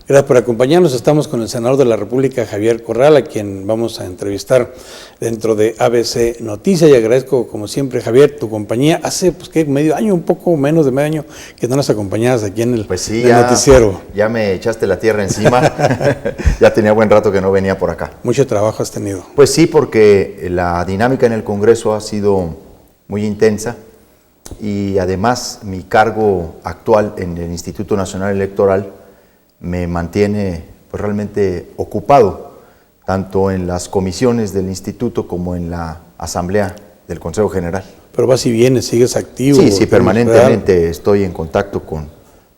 Gracias por acompañarnos. Estamos con el senador de la República, Javier Corral, a quien vamos a entrevistar dentro de ABC Noticias. Y agradezco, como siempre, Javier, tu compañía. Hace, medio año, un poco menos de medio año, que no nos acompañabas aquí en el, noticiero. Ya me echaste la tierra encima. Ya tenía buen rato que no venía por acá. Mucho trabajo has tenido. Pues sí, porque la dinámica en el Congreso ha sido muy intensa y además mi cargo actual en el Instituto Nacional Electoral me mantiene pues realmente ocupado, tanto en las comisiones del instituto como en la asamblea del Consejo General. Pero vas y vienes, sigues activo. Sí, permanentemente estoy en contacto con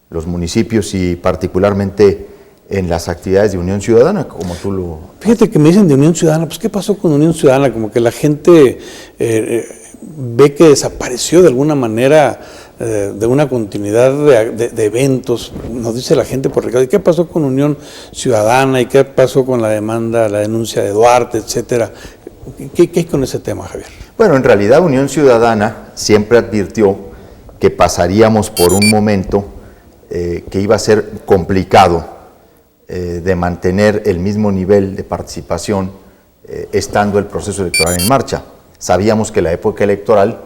los municipios y particularmente en las actividades de Unión Ciudadana, como tú lo... Fíjate que me dicen de Unión Ciudadana, pues ¿qué pasó con Unión Ciudadana? Como que la gente ve que desapareció de alguna manera de una continuidad de eventos. Nos dice la gente por recado, ¿y qué pasó con Unión Ciudadana? ¿Y qué pasó con la demanda, la denuncia de Duarte, etcétera? ¿Qué hay con ese tema, Javier? Bueno, en realidad Unión Ciudadana siempre advirtió que pasaríamos por un momento que iba a ser complicado de mantener el mismo nivel de participación estando el proceso electoral en marcha. Sabíamos que la época electoral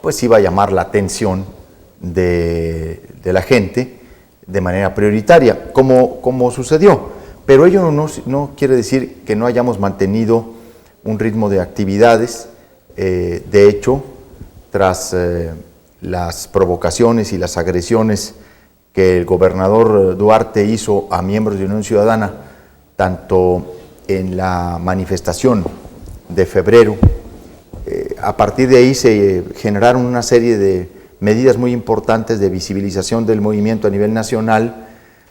pues iba a llamar la atención de la gente de manera prioritaria, como sucedió. Pero ello no quiere decir que no hayamos mantenido un ritmo de actividades. De hecho, tras las provocaciones y las agresiones que el gobernador Duarte hizo a miembros de Unión Ciudadana, tanto en la manifestación de febrero, a partir de ahí se generaron una serie de medidas muy importantes de visibilización del movimiento a nivel nacional.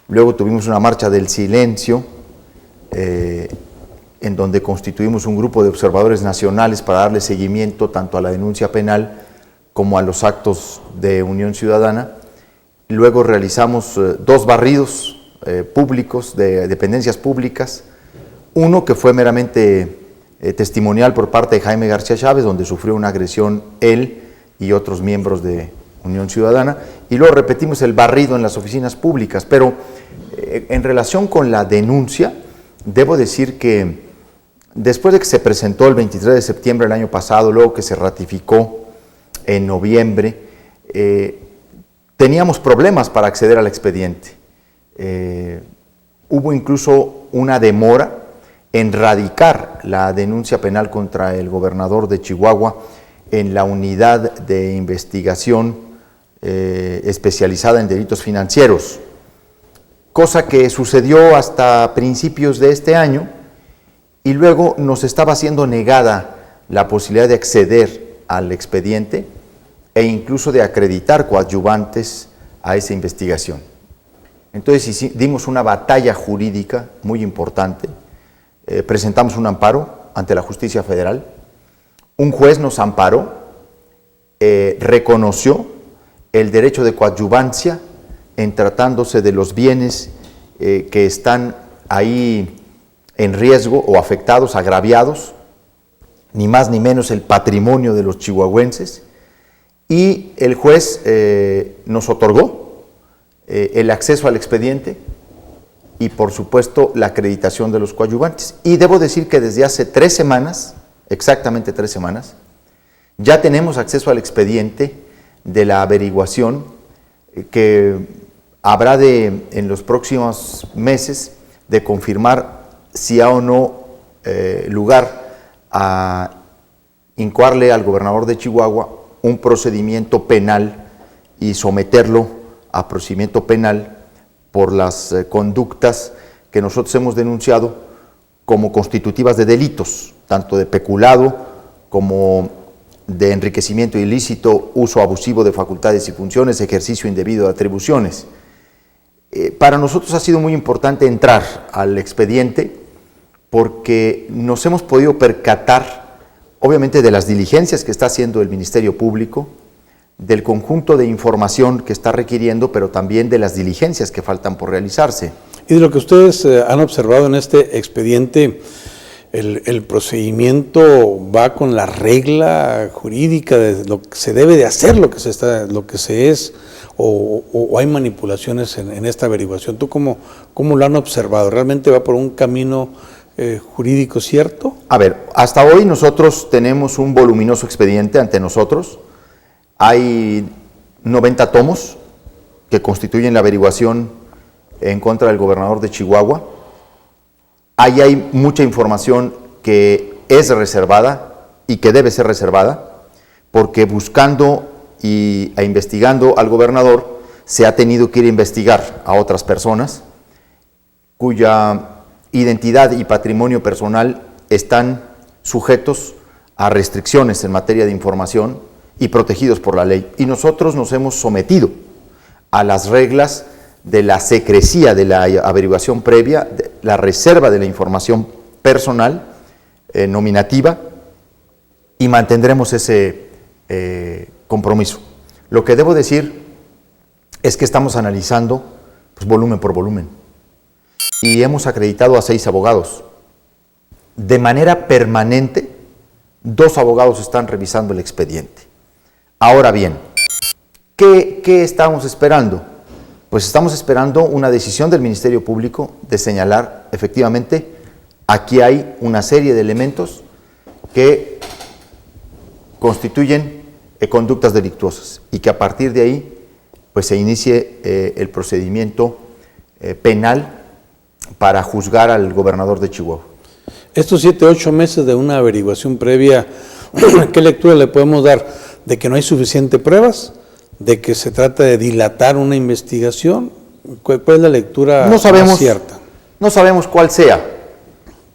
Luego tuvimos una marcha del silencio, en donde constituimos un grupo de observadores nacionales para darle seguimiento tanto a la denuncia penal como a los actos de Unión Ciudadana. Luego realizamos 2 barridos públicos de dependencias públicas, uno que fue meramente testimonial por parte de Jaime García Chávez, donde sufrió una agresión él y otros miembros de Unión Ciudadana, y luego repetimos el barrido en las oficinas públicas. Pero en relación con la denuncia, debo decir que después de que se presentó el 23 de septiembre del año pasado, luego que se ratificó en noviembre, teníamos problemas para acceder al expediente. Hubo incluso una demora en radicar la denuncia penal contra el gobernador de Chihuahua en la unidad de investigación especializada en delitos financieros, cosa que sucedió hasta principios de este año, y luego nos estaba siendo negada la posibilidad de acceder al expediente e incluso de acreditar coadyuvantes a esa investigación. Entonces dimos una batalla jurídica muy importante, presentamos un amparo ante la Justicia Federal, un juez nos amparó, reconoció el derecho de coadyuvancia en tratándose de los bienes que están ahí en riesgo o afectados, agraviados, ni más ni menos el patrimonio de los chihuahuenses, y el juez nos otorgó el acceso al expediente y por supuesto la acreditación de los coadyuvantes. Y debo decir que desde hace 3 semanas, exactamente 3 semanas, ya tenemos acceso al expediente de la averiguación que habrá en los próximos meses de confirmar si ha o no lugar a incoarle al gobernador de Chihuahua un procedimiento penal y someterlo a procedimiento penal por las conductas que nosotros hemos denunciado como constitutivas de delitos, tanto de peculado como de enriquecimiento ilícito, uso abusivo de facultades y funciones, ejercicio indebido de atribuciones. Para nosotros ha sido muy importante entrar al expediente porque nos hemos podido percatar, obviamente, de las diligencias que está haciendo el Ministerio Público, del conjunto de información que está requiriendo, pero también de las diligencias que faltan por realizarse. Y de lo que ustedes han observado en este expediente, el procedimiento va con la regla jurídica de lo que se debe de hacer, lo que se es, o hay manipulaciones en esta averiguación. ¿Tú cómo lo han observado? ¿Realmente va por un camino jurídico cierto? A ver, hasta hoy nosotros tenemos un voluminoso expediente ante nosotros. Hay 90 tomos que constituyen la averiguación en contra del gobernador de Chihuahua. Ahí hay mucha información que es reservada y que debe ser reservada, porque buscando e investigando al gobernador se ha tenido que ir a investigar a otras personas cuya identidad y patrimonio personal están sujetos a restricciones en materia de información y protegidos por la ley. Y nosotros nos hemos sometido a las reglas de la secrecía de la averiguación previa, de la reserva de la información personal, nominativa, y mantendremos ese compromiso. Lo que debo decir es que estamos analizando pues, volumen por volumen, y hemos acreditado a 6 abogados. De manera permanente, 2 abogados están revisando el expediente. Ahora bien, ¿qué estamos esperando? Pues estamos esperando una decisión del Ministerio Público de señalar, efectivamente, aquí hay una serie de elementos que constituyen conductas delictuosas y que a partir de ahí pues se inicie el procedimiento penal para juzgar al gobernador de Chihuahua. Estos 7, 8 meses de una averiguación previa, ¿qué lectura le podemos dar? ¿De que no hay suficientes pruebas? ¿De que se trata de dilatar una investigación? ¿Cuál es la lectura más cierta? No sabemos cuál sea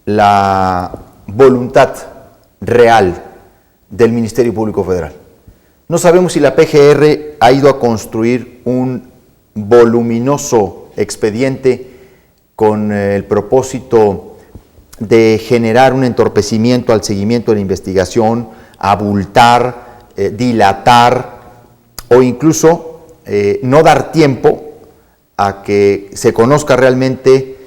la voluntad real del Ministerio Público Federal. No sabemos si la PGR ha ido a construir un voluminoso expediente con el propósito de generar un entorpecimiento al seguimiento de la investigación, abultar, dilatar o incluso no dar tiempo a que se conozca realmente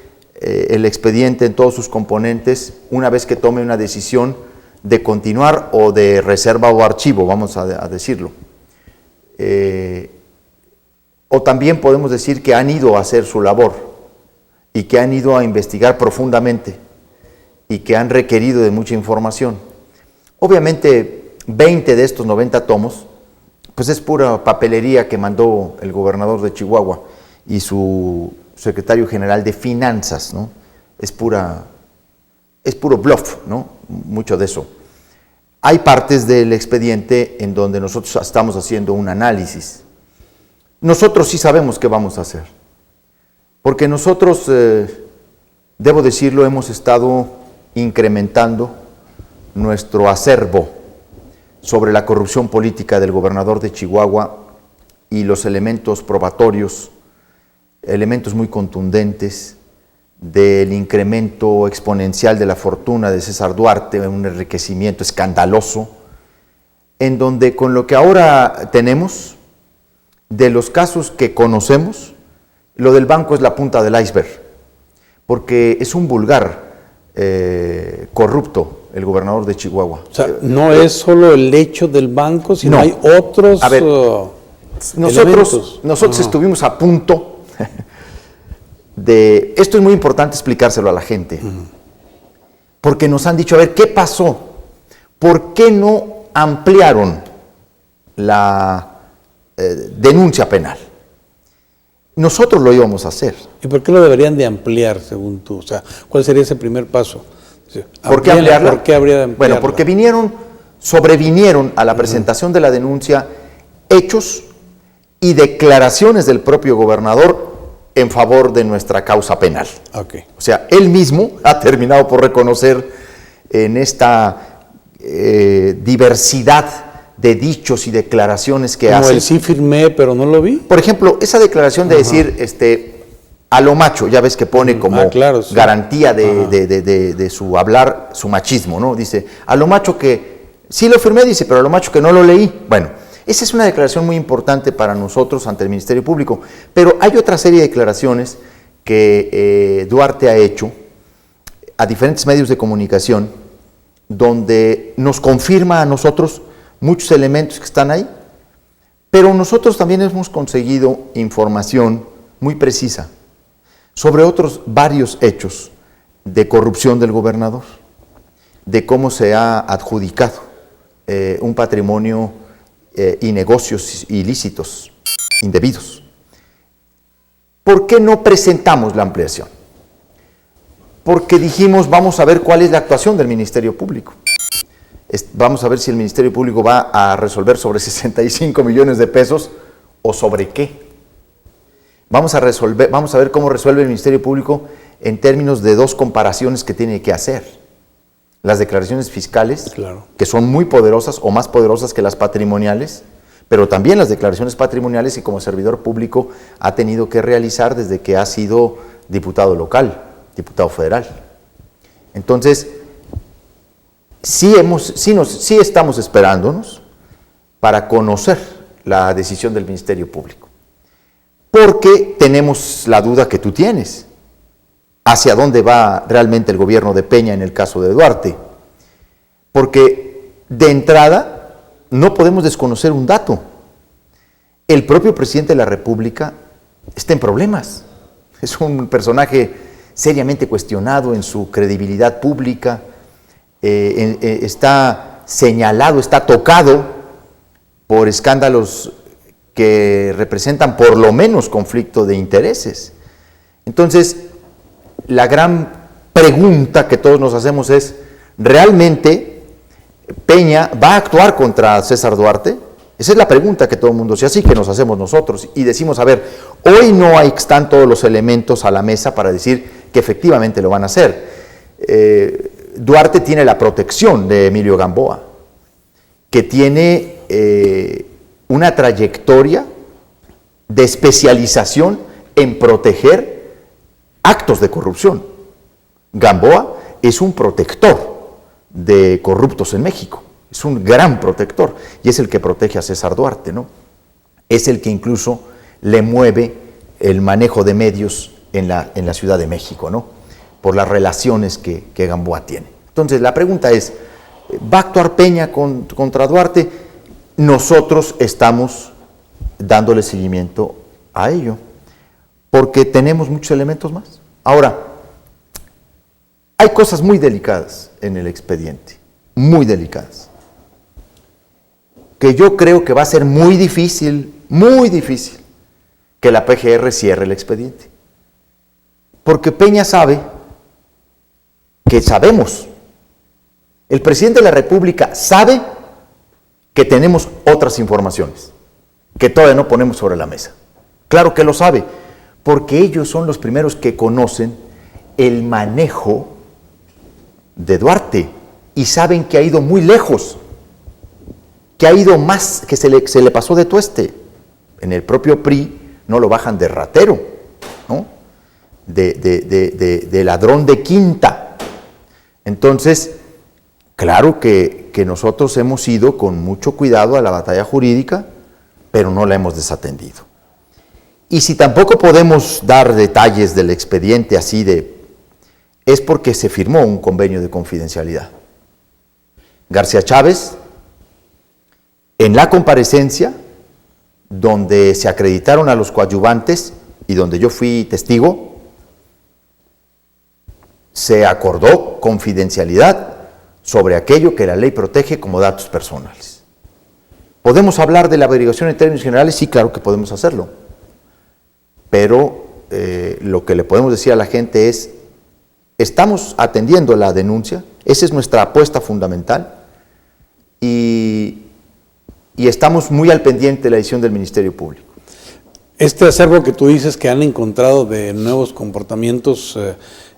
el expediente en todos sus componentes una vez que tome una decisión de continuar o de reserva o archivo, vamos a decirlo. O también podemos decir que han ido a hacer su labor y que han ido a investigar profundamente y que han requerido de mucha información. Obviamente 20 de estos 90 tomos pues es pura papelería que mandó el gobernador de Chihuahua y su secretario general de Finanzas, ¿no? Es puro bluff, ¿no? Mucho de eso. Hay partes del expediente en donde nosotros estamos haciendo un análisis. Nosotros sí sabemos qué vamos a hacer, porque nosotros, debo decirlo, hemos estado incrementando nuestro acervo sobre la corrupción política del gobernador de Chihuahua y los elementos probatorios, elementos muy contundentes del incremento exponencial de la fortuna de César Duarte, un enriquecimiento escandaloso, en donde con lo que ahora tenemos, de los casos que conocemos, lo del banco es la punta del iceberg, porque es un vulgar corrupto el gobernador de Chihuahua. O sea, no es solo el hecho del banco, sino hay otros nosotros estuvimos a punto de... Esto es muy importante explicárselo a la gente, porque nos han dicho, a ver, ¿qué pasó? ¿Por qué no ampliaron la denuncia penal? Nosotros lo íbamos a hacer. ¿Y por qué lo deberían de ampliar, según tú? O sea, ¿cuál sería ese primer paso? ¿Por qué ampliarla? ¿Por qué habría de ampliarla? Bueno, porque sobrevinieron a la presentación de la denuncia hechos y declaraciones del propio gobernador en favor de nuestra causa penal. Okay. O sea, él mismo ha terminado por reconocer en esta diversidad de dichos y declaraciones que hace. Como el sí firmé, pero no lo vi. Por ejemplo, esa declaración de decir, a lo macho, ya ves que pone como sí, garantía de su hablar, su machismo, ¿no? Dice, a lo macho que sí lo firmé, dice, pero a lo macho que no lo leí. Bueno, esa es una declaración muy importante para nosotros ante el Ministerio Público, pero hay otra serie de declaraciones que Duarte ha hecho a diferentes medios de comunicación, donde nos confirma a nosotros muchos elementos que están ahí, pero nosotros también hemos conseguido información muy precisa sobre otros varios hechos de corrupción del gobernador, de cómo se ha adjudicado un patrimonio y negocios ilícitos, indebidos. ¿Por qué no presentamos la ampliación? Porque dijimos, vamos a ver cuál es la actuación del Ministerio Público. Vamos a ver si el Ministerio Público va a resolver sobre 65 millones de pesos o sobre qué. Vamos a ver cómo resuelve el Ministerio Público en términos de dos comparaciones que tiene que hacer. Las declaraciones fiscales, claro, que son muy poderosas o más poderosas que las patrimoniales, pero también las declaraciones patrimoniales que como servidor público ha tenido que realizar desde que ha sido diputado local, diputado federal. Entonces, sí estamos esperándonos para conocer la decisión del Ministerio Público, porque tenemos la duda que tú tienes, hacia dónde va realmente el gobierno de Peña en el caso de Duarte, porque de entrada no podemos desconocer un dato. El propio presidente de la República está en problemas, es un personaje seriamente cuestionado en su credibilidad pública, está señalado, está tocado por escándalos que representan por lo menos conflicto de intereses. Entonces, la gran pregunta que todos nos hacemos es, ¿realmente Peña va a actuar contra César Duarte? Esa es la pregunta que todo el mundo se hace y que nos hacemos nosotros. Y decimos, a ver, hoy no están todos los elementos a la mesa para decir que efectivamente lo van a hacer. Duarte tiene la protección de Emilio Gamboa, que tiene una trayectoria de especialización en proteger actos de corrupción. Gamboa es un protector de corruptos en México, es un gran protector y es el que protege a César Duarte, ¿no? Es el que incluso le mueve el manejo de medios en la Ciudad de México, ¿no? Por las relaciones que Gamboa tiene. Entonces la pregunta es, ¿va a actuar Peña contra Duarte? Nosotros estamos dándole seguimiento a ello, porque tenemos muchos elementos más. Ahora, hay cosas muy delicadas en el expediente, muy delicadas, que yo creo que va a ser muy difícil que la PGR cierre el expediente. Porque Peña sabe que sabemos, el presidente de la República sabe que tenemos otras informaciones que todavía no ponemos sobre la mesa. Claro que lo sabe, porque ellos son los primeros que conocen el manejo de Duarte y saben que ha ido muy lejos, que ha ido más, que se le pasó de tueste. En el propio PRI no lo bajan de ratero, ¿no? De ladrón de quinta. Entonces, claro que nosotros hemos ido con mucho cuidado a la batalla jurídica, pero no la hemos desatendido. Y si tampoco podemos dar detalles del expediente así es porque se firmó un convenio de confidencialidad. García Chávez, en la comparecencia, donde se acreditaron a los coadyuvantes y donde yo fui testigo, se acordó confidencialidad sobre aquello que la ley protege como datos personales. ¿Podemos hablar de la averiguación en términos generales? Sí, claro que podemos hacerlo. Pero lo que le podemos decir a la gente es, estamos atendiendo la denuncia, esa es nuestra apuesta fundamental, y estamos muy al pendiente de la decisión del Ministerio Público. Este acervo que tú dices que han encontrado de nuevos comportamientos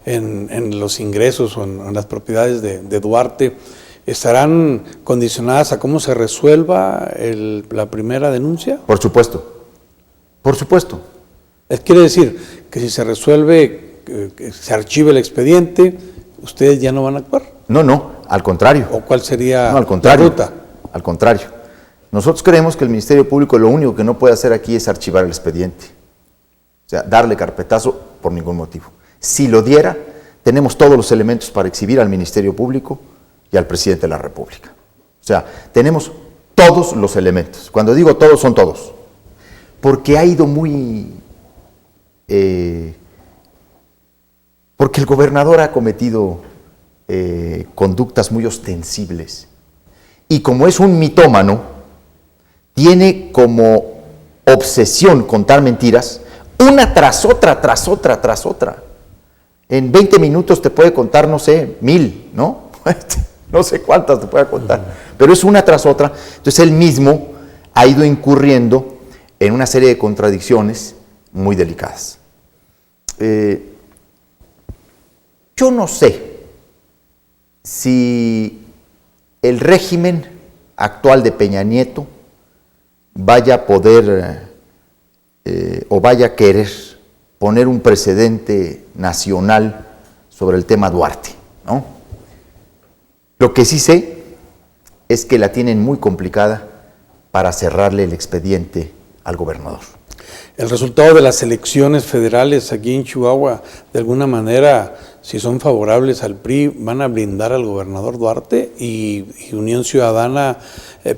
en los ingresos o en las propiedades de Duarte, ¿estarán condicionadas a cómo se resuelva la primera denuncia? Por supuesto, por supuesto. Quiere decir que si se resuelve, que se archive el expediente, ¿ustedes ya no van a actuar? No, al contrario. ¿O cuál sería al contrario, la ruta? Al contrario. Nosotros creemos que el Ministerio Público lo único que no puede hacer aquí es archivar el expediente. O sea, darle carpetazo por ningún motivo. Si lo diera, tenemos todos los elementos para exhibir al Ministerio Público y al Presidente de la República. O sea, tenemos todos los elementos. Cuando digo todos, son todos. Porque ha ido muy... porque el gobernador ha cometido conductas muy ostensibles. Y como es un mitómano, tiene como obsesión contar mentiras, una tras otra, tras otra, tras otra. En 20 minutos te puede contar, no sé, 1000, ¿no? No sé cuántas te puede contar, pero es una tras otra. Entonces él mismo ha ido incurriendo en una serie de contradicciones muy delicadas. Yo no sé si el régimen actual de Peña Nieto vaya a poder o vaya a querer poner un precedente nacional sobre el tema Duarte, ¿no? Lo que sí sé es que la tienen muy complicada para cerrarle el expediente al gobernador. El resultado de las elecciones federales aquí en Chihuahua, de alguna manera, si son favorables al PRI, van a blindar al gobernador Duarte y Unión Ciudadana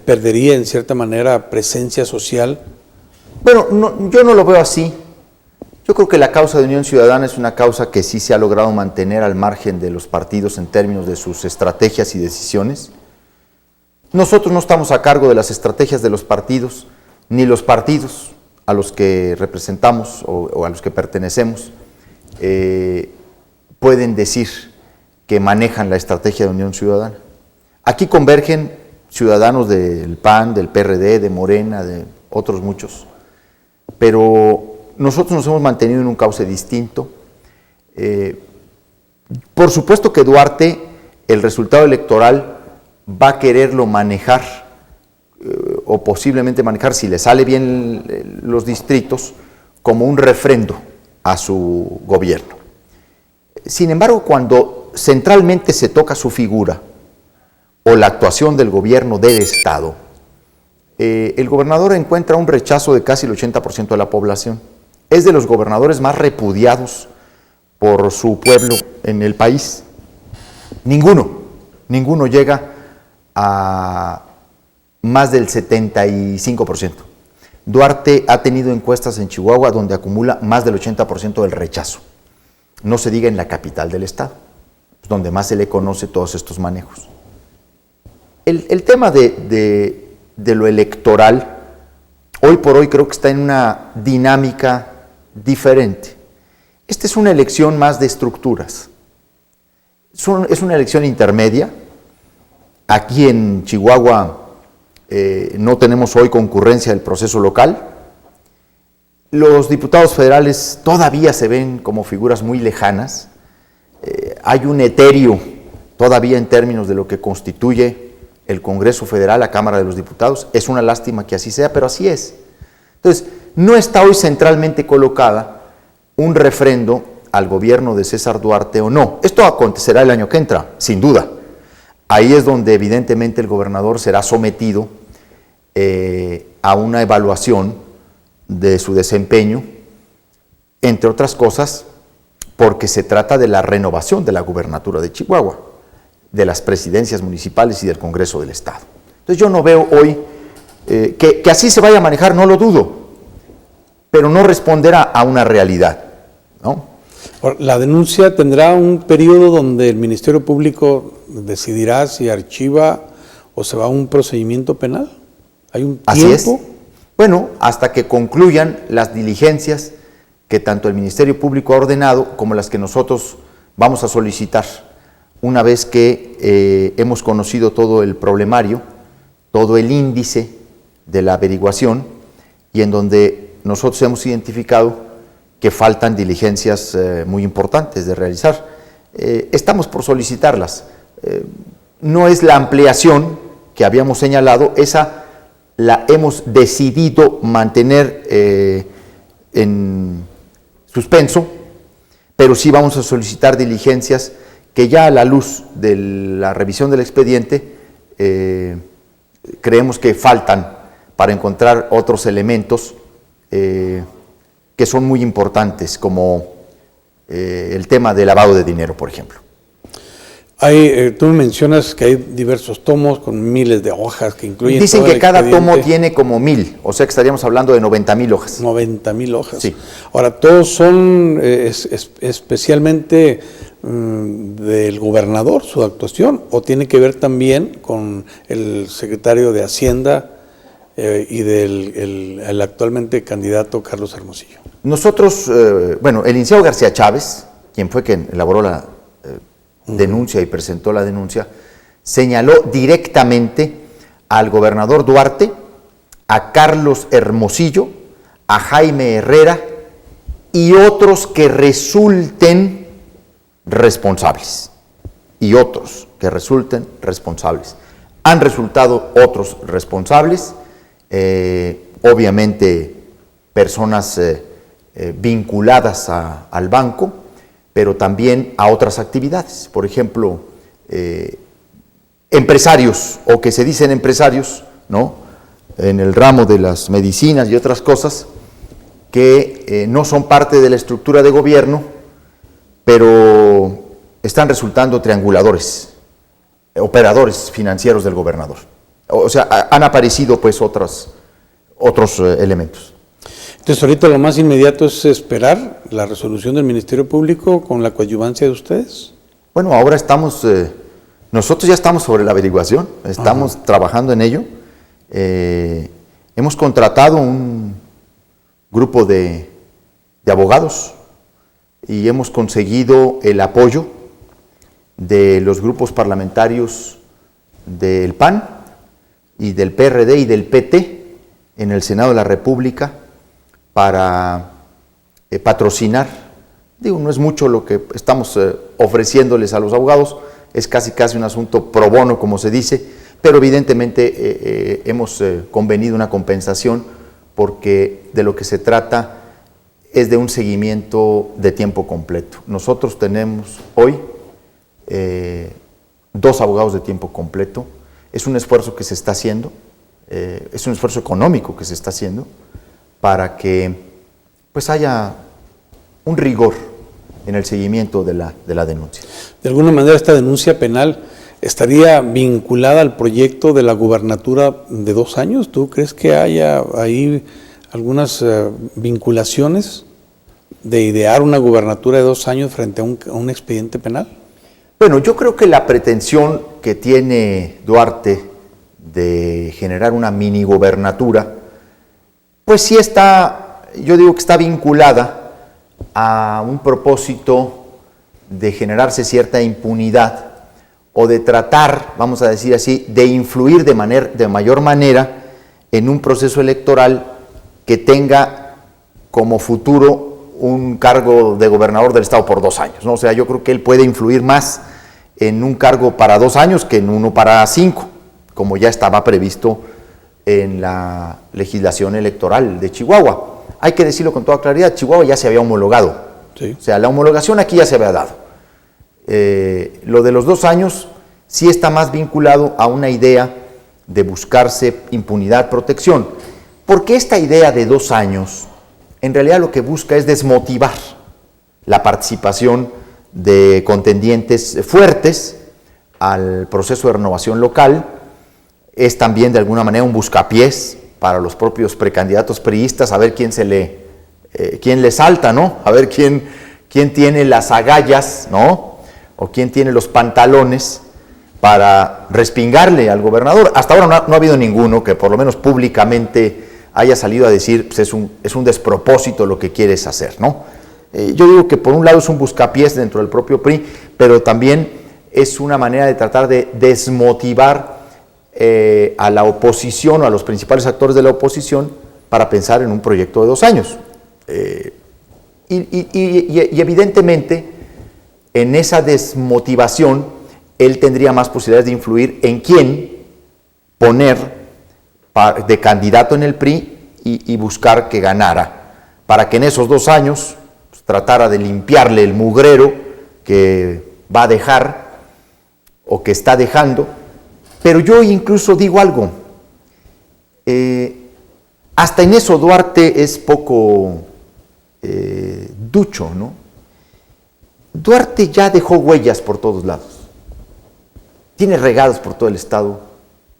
perdería en cierta manera presencia social. Bueno, no, yo no lo veo así. Yo creo que la causa de Unión Ciudadana es una causa que sí se ha logrado mantener al margen de los partidos en términos de sus estrategias y decisiones. Nosotros no estamos a cargo de las estrategias de los partidos, ni los partidos a los que representamos o a los que pertenecemos pueden decir que manejan la estrategia de Unión Ciudadana. Aquí convergen ciudadanos del PAN, del PRD, de Morena, de otros muchos, pero nosotros nos hemos mantenido en un cauce distinto. Por supuesto que Duarte, el resultado electoral, va a quererlo manejar o posiblemente manejar, si le sale bien los distritos, como un refrendo a su gobierno. Sin embargo, cuando centralmente se toca su figura o la actuación del gobierno del Estado, el gobernador encuentra un rechazo de casi el 80% de la población. Es de los gobernadores más repudiados por su pueblo en el país. Ninguno llega a más del 75%. Duarte ha tenido encuestas en Chihuahua donde acumula más del 80% del rechazo. No se diga en la capital del estado, donde más se le conoce todos estos manejos. El tema de lo electoral, hoy por hoy creo que está en una dinámica diferente. Esta es una elección más de estructuras. Es una elección intermedia. Aquí en Chihuahua no tenemos hoy concurrencia del proceso local. Los diputados federales todavía se ven como figuras muy lejanas. Hay un etéreo todavía en términos de lo que constituye el Congreso Federal, la Cámara de los Diputados. Es una lástima que así sea, pero así es. Entonces, no está hoy centralmente colocada un refrendo al gobierno de César Duarte o no. Esto acontecerá el año que entra, sin duda. Ahí es donde evidentemente el gobernador será sometido a una evaluación de su desempeño, entre otras cosas, porque se trata de la renovación de la gubernatura de Chihuahua, de las presidencias municipales y del Congreso del Estado. Entonces yo no veo hoy que así se vaya a manejar, no lo dudo, pero no responderá a una realidad, ¿no? La denuncia tendrá un periodo donde el Ministerio Público decidirá si archiva o se va a un procedimiento penal. ¿Hay un tiempo? Así es. Bueno, hasta que concluyan las diligencias que tanto el Ministerio Público ha ordenado como las que nosotros vamos a solicitar, una vez que hemos conocido todo el problemario, todo el índice de la averiguación y en donde nosotros hemos identificado que faltan diligencias muy importantes de realizar. Estamos por solicitarlas. No es la ampliación que habíamos señalado, esa la hemos decidido mantener en suspenso, pero sí vamos a solicitar diligencias que ya a la luz de la revisión del expediente creemos que faltan para encontrar otros elementos que son muy importantes, como el tema de lavado de dinero, por ejemplo. Tú mencionas que hay diversos tomos con miles de hojas que incluyen. Dicen todo que el cada expediente. tomo tiene como 1000, o sea que estaríamos hablando de 90,000 hojas. 90,000 hojas. Sí. Ahora, todos son especialmente del gobernador, su actuación, o tiene que ver también con el secretario de Hacienda y del el actualmente candidato Carlos Hermosillo. Nosotros, el licenciado García Chávez, quien fue quien elaboró la denuncia y presentó la denuncia, señaló directamente al gobernador Duarte, a Carlos Hermosillo, a Jaime Herrera y otros que resulten responsables. Han resultado otros responsables, obviamente personas vinculadas al banco, pero también a otras actividades. Por ejemplo, empresarios, o que se dicen empresarios, ¿no?, en el ramo de las medicinas y otras cosas, que no son parte de la estructura de gobierno, pero están resultando trianguladores, operadores financieros del gobernador. O sea, han aparecido pues otros elementos. Entonces, ahorita lo más inmediato es esperar la resolución del Ministerio Público con la coadyuvancia de ustedes. Bueno, ahora estamos, nosotros ya estamos sobre la averiguación, estamos trabajando en ello. Hemos contratado un grupo de abogados y hemos conseguido el apoyo de los grupos parlamentarios del PAN y del PRD y del PT en el Senado de la República para patrocinar. Digo, no es mucho lo que estamos ofreciéndoles a los abogados, es casi un asunto pro bono, como se dice, pero evidentemente hemos convenido una compensación, porque de lo que se trata es de un seguimiento de tiempo completo. Nosotros tenemos hoy 2 abogados de tiempo completo. Es un esfuerzo que se está haciendo, es un esfuerzo económico que se está haciendo para que pues haya un rigor en el seguimiento de la denuncia. De alguna manera, esta denuncia penal estaría vinculada al proyecto de la gubernatura de 2 años. ¿Tú crees que haya ahí algunas vinculaciones de idear una gubernatura de 2 años frente a un expediente penal? Bueno, yo creo que la pretensión que tiene Duarte de generar una mini gobernatura, pues sí está, yo digo que está vinculada a un propósito de generarse cierta impunidad o de tratar, vamos a decir así, de influir de mayor manera en un proceso electoral que tenga como futuro un cargo de gobernador del estado por 2 años, ¿no? O sea, yo creo que él puede influir más en un cargo para 2 años que en uno para 5, como ya estaba previsto en la legislación electoral de Chihuahua. Hay que decirlo con toda claridad, Chihuahua ya se había homologado. Sí. O sea, la homologación aquí ya se había dado. Lo de los 2 años sí está más vinculado a una idea de buscarse impunidad, protección, porque esta idea de 2 años en realidad lo que busca es desmotivar la participación de contendientes fuertes al proceso de renovación local. Es también de alguna manera un buscapiés para los propios precandidatos priistas, a ver quién le salta, ¿no? A ver quién tiene las agallas, ¿no? O quién tiene los pantalones para respingarle al gobernador. Hasta ahora no ha habido ninguno que por lo menos públicamente haya salido a decir, pues es un despropósito lo que quieres hacer, ¿no? Yo digo que por un lado es un buscapiés dentro del propio PRI, pero también es una manera de tratar de desmotivar a la oposición o a los principales actores de la oposición para pensar en un proyecto de 2 años. Y evidentemente en esa desmotivación él tendría más posibilidades de influir en quién poner de candidato en el PRI y buscar que ganara, para que en esos 2 años pues, tratara de limpiarle el mugrero que va a dejar o que está dejando. Pero yo incluso digo algo, hasta en eso Duarte es poco ducho, ¿no? Duarte ya dejó huellas por todos lados. Tiene regados por todo el estado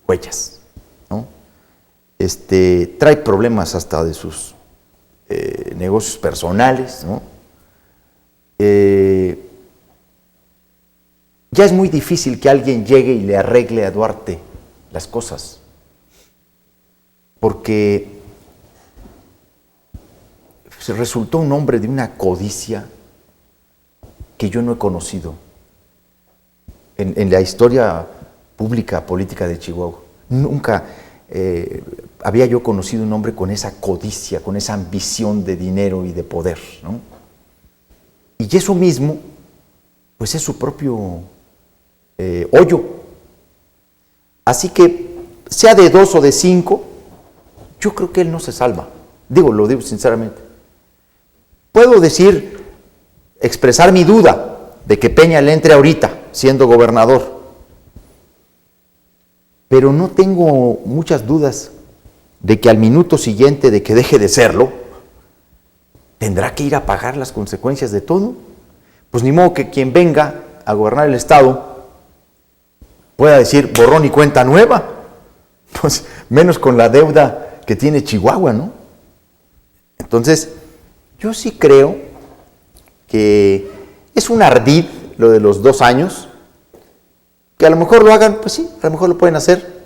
huellas, ¿no? Trae problemas hasta de sus negocios personales, ¿no? Ya es muy difícil que alguien llegue y le arregle a Duarte las cosas, porque se resultó un hombre de una codicia que yo no he conocido en la historia pública, política de Chihuahua. Nunca había yo conocido un hombre con esa codicia, con esa ambición de dinero y de poder, ¿no? Y eso mismo, pues es su propio hoyo. Así que, sea de 2 o de 5, yo creo que él no se salva. Lo digo sinceramente. Puedo expresar mi duda de que Peña le entre ahorita, siendo gobernador. Pero no tengo muchas dudas de que al minuto siguiente de que deje de serlo, tendrá que ir a pagar las consecuencias de todo. Pues ni modo que quien venga a gobernar el estado pueda decir borrón y cuenta nueva, pues menos con la deuda que tiene Chihuahua, ¿no? Entonces, yo sí creo que es un ardid lo de los 2 años, que a lo mejor lo hagan, pues sí, a lo mejor lo pueden hacer.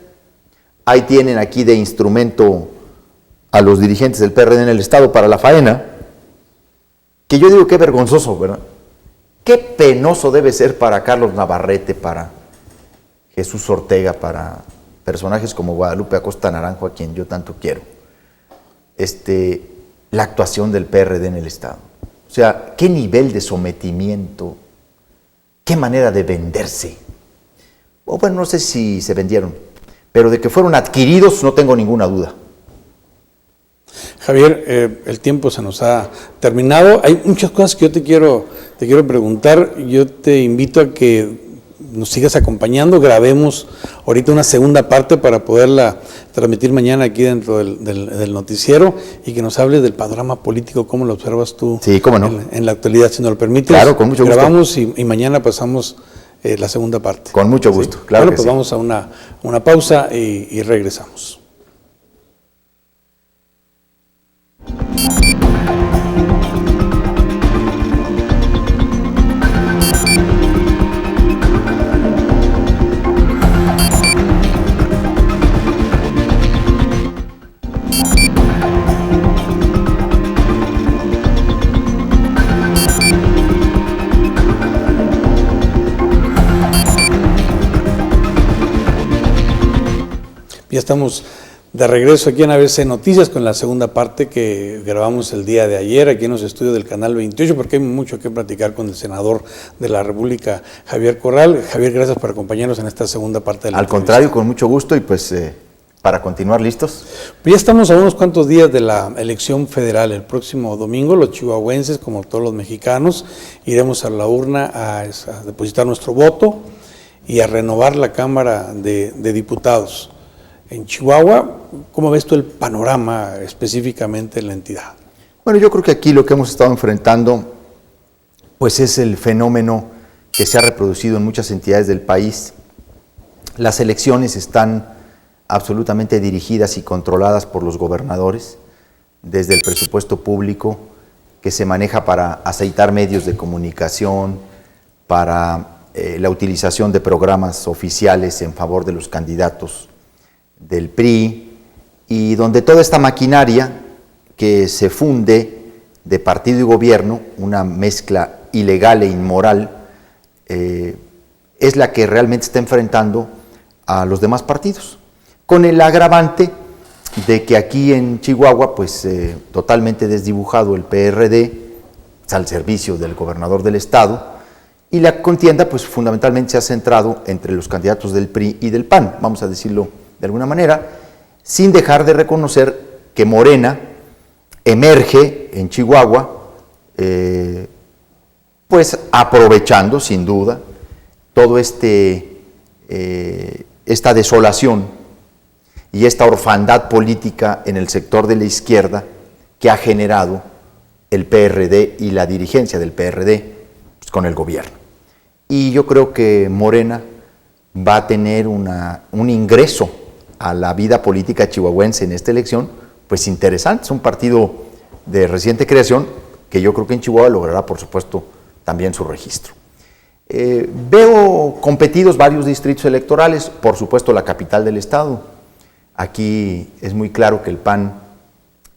Ahí tienen aquí de instrumento a los dirigentes del PRD en el estado para la faena, que yo digo que vergonzoso, ¿verdad? Qué penoso debe ser para Carlos Navarrete, para Jesús Ortega, para personajes como Guadalupe Acosta Naranjo, a quien yo tanto quiero, la actuación del PRD en el estado. O sea, qué nivel de sometimiento, qué manera de venderse. O bueno, no sé si se vendieron, pero de que fueron adquiridos no tengo ninguna duda. Javier, el tiempo se nos ha terminado. Hay muchas cosas que yo te quiero preguntar. Yo te invito a que nos sigas acompañando. Grabemos ahorita una segunda parte para poderla transmitir mañana aquí dentro del noticiero y que nos hables del panorama político, cómo lo observas tú. Sí, cómo no. En la actualidad, si nos lo permites. Claro, con mucho gusto. Grabamos y mañana pasamos la segunda parte. Con mucho gusto, ¿Sí? claro. Bueno, que pues sí. Vamos a una pausa y regresamos. Ya estamos de regreso aquí en ABC Noticias con la segunda parte que grabamos el día de ayer aquí en los estudios del Canal 28, porque hay mucho que platicar con el senador de la República, Javier Corral. Javier, gracias por acompañarnos en esta segunda parte de la entrevista. Al contrario, con mucho gusto y pues para continuar listos. Pues ya estamos a unos cuantos días de la elección federal. El próximo domingo los chihuahuenses, como todos los mexicanos, iremos a la urna a depositar nuestro voto y a renovar la Cámara de Diputados. En Chihuahua, ¿cómo ves tú el panorama específicamente en la entidad? Bueno, yo creo que aquí lo que hemos estado enfrentando pues es el fenómeno que se ha reproducido en muchas entidades del país. Las elecciones están absolutamente dirigidas y controladas por los gobernadores, desde el presupuesto público que se maneja para aceitar medios de comunicación, para la utilización de programas oficiales en favor de los candidatos del PRI, y donde toda esta maquinaria que se funde de partido y gobierno, una mezcla ilegal e inmoral, es la que realmente está enfrentando a los demás partidos, con el agravante de que aquí en Chihuahua, pues totalmente desdibujado el PRD, está al servicio del gobernador del estado, y la contienda pues fundamentalmente se ha centrado entre los candidatos del PRI y del PAN, vamos a decirlo de alguna manera, sin dejar de reconocer que Morena emerge en Chihuahua, pues aprovechando sin duda todo esta desolación y esta orfandad política en el sector de la izquierda que ha generado el PRD y la dirigencia del PRD, con el gobierno. Y yo creo que Morena va a tener un ingreso a la vida política chihuahuense en esta elección, pues interesante. Es un partido de reciente creación que yo creo que en Chihuahua logrará, por supuesto, también su registro. Veo competidos varios distritos electorales, por supuesto la capital del estado. Aquí es muy claro que el PAN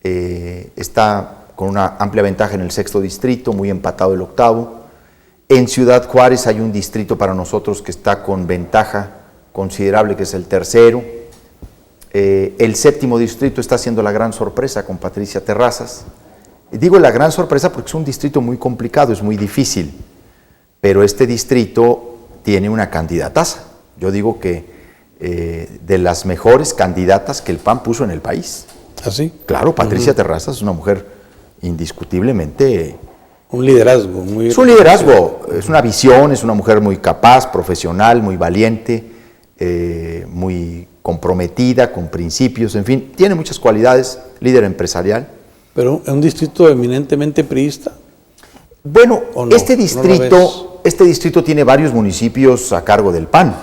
está con una amplia ventaja en el 6º distrito, muy empatado el 8º. En Ciudad Juárez hay un distrito para nosotros que está con ventaja considerable, que es el 3º. El 7º distrito está haciendo la gran sorpresa con Patricia Terrazas. Digo la gran sorpresa porque es un distrito muy complicado, es muy difícil, pero este distrito tiene una candidataza. Yo digo que de las mejores candidatas que el PAN puso en el país. ¿Ah, sí? Claro, Patricia Terrazas es una mujer indiscutiblemente... Un liderazgo. Es un liderazgo, es una visión, es una mujer muy capaz, profesional, muy valiente, muy comprometida, con principios, en fin, tiene muchas cualidades, líder empresarial. ¿Pero es un distrito eminentemente priista? Bueno, no? este distrito tiene varios municipios a cargo del PAN.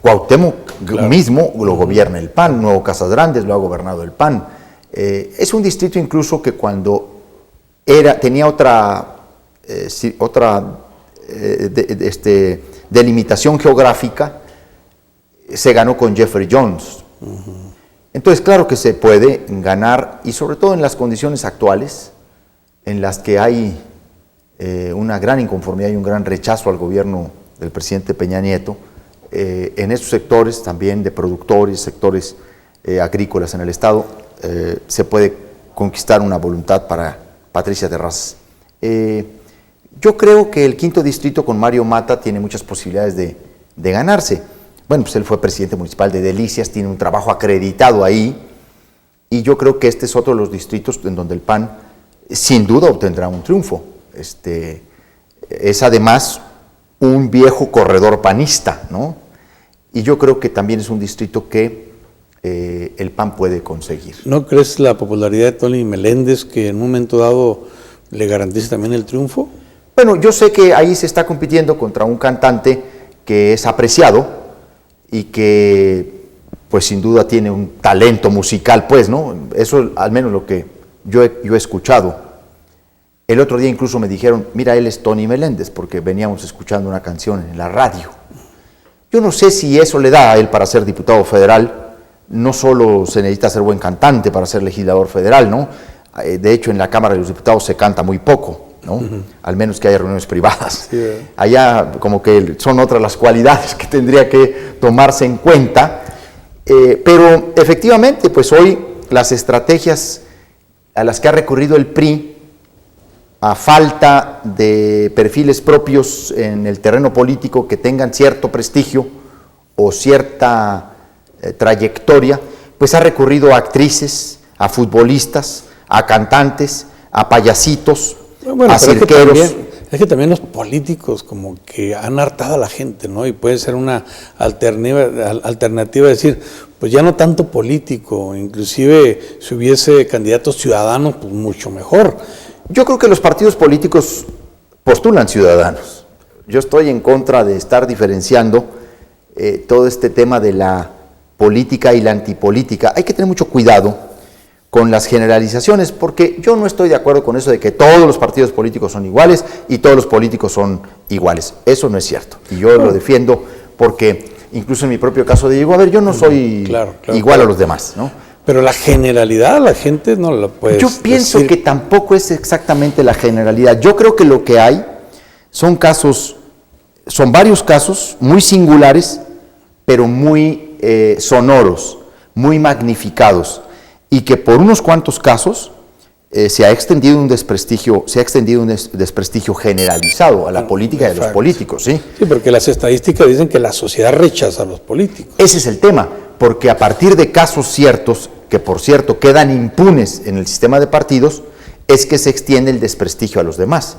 Cuauhtémoc mismo lo gobierna el PAN, Nuevo Casas Grandes lo ha gobernado el PAN. Es un distrito incluso que cuando tenía otra delimitación geográfica, se ganó con Jeffrey Jones. Entonces, claro que se puede ganar, y sobre todo en las condiciones actuales, en las que hay una gran inconformidad y un gran rechazo al gobierno del presidente Peña Nieto, en esos sectores también de productores, sectores agrícolas en el estado, se puede conquistar una voluntad para Patricia Terrazas. Yo creo que el 5º distrito con Mario Mata tiene muchas posibilidades de ganarse. Bueno, pues él fue presidente municipal de Delicias, tiene un trabajo acreditado ahí, y yo creo que este es otro de los distritos en donde el PAN sin duda obtendrá un triunfo. Es además un viejo corredor panista, ¿no? Y yo creo que también es un distrito que el PAN puede conseguir. ¿No crees la popularidad de Tony Meléndez que en un momento dado le garantice también el triunfo? Bueno, yo sé que ahí se está compitiendo contra un cantante que es apreciado y que pues sin duda tiene un talento musical, pues, ¿no? Eso al menos lo que yo he escuchado. El otro día incluso me dijeron, mira, él es Tony Meléndez, porque veníamos escuchando una canción en la radio. Yo no sé si eso le da a él para ser diputado federal. No solo se necesita ser buen cantante para ser legislador federal, ¿no? De hecho, en la Cámara de los Diputados se canta muy poco, ¿no? Al menos que haya reuniones privadas. Sí, allá como que son otras las cualidades que tendría que tomarse en cuenta. Pero efectivamente, pues hoy las estrategias a las que ha recurrido el PRI, a falta de perfiles propios en el terreno político que tengan cierto prestigio o cierta trayectoria, pues ha recurrido a actrices, a futbolistas, a cantantes, a payasitos, a cirqueros. Es que también los políticos como que han hartado a la gente, ¿no? Y puede ser una alternativa decir, pues ya no tanto político, inclusive si hubiese candidatos ciudadanos, pues mucho mejor. Yo creo que los partidos políticos postulan ciudadanos. Yo estoy en contra de estar diferenciando todo este tema de la política y la antipolítica. Hay que tener mucho cuidado con las generalizaciones, porque yo no estoy de acuerdo con eso de que todos los partidos políticos son iguales y todos los políticos son iguales. Eso no es cierto. Y yo lo defiendo porque incluso en mi propio caso digo, a ver, yo no soy igual a los demás, ¿no? Pero la generalidad la gente no la puede decir. Yo pienso que tampoco es exactamente la generalidad. Yo creo que lo que hay son varios casos muy singulares, pero muy sonoros, muy magnificados, y que por unos cuantos casos se ha extendido un desprestigio generalizado a la política y a los políticos, ¿sí? Sí, porque las estadísticas dicen que la sociedad rechaza a los políticos. Ese es el tema, porque a partir de casos ciertos, que por cierto quedan impunes en el sistema de partidos, es que se extiende el desprestigio a los demás.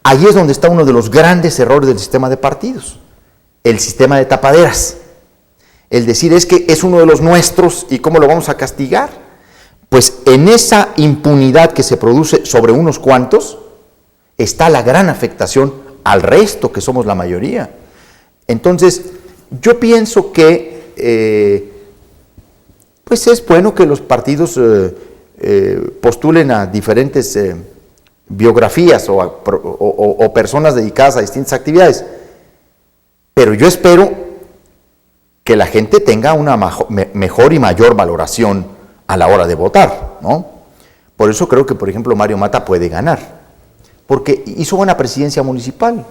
Ahí es donde está uno de los grandes errores del sistema de partidos, el sistema de tapaderas. El decir es que es uno de los nuestros y ¿cómo lo vamos a castigar? Pues en esa impunidad que se produce sobre unos cuantos está la gran afectación al resto, que somos la mayoría. Entonces, yo pienso que pues es bueno que los partidos postulen a diferentes biografías o personas dedicadas a distintas actividades, pero yo espero que la gente tenga una mejor y mayor valoración a la hora de votar, ¿no? Por eso creo que, por ejemplo, Mario Mata puede ganar, porque hizo buena presidencia municipal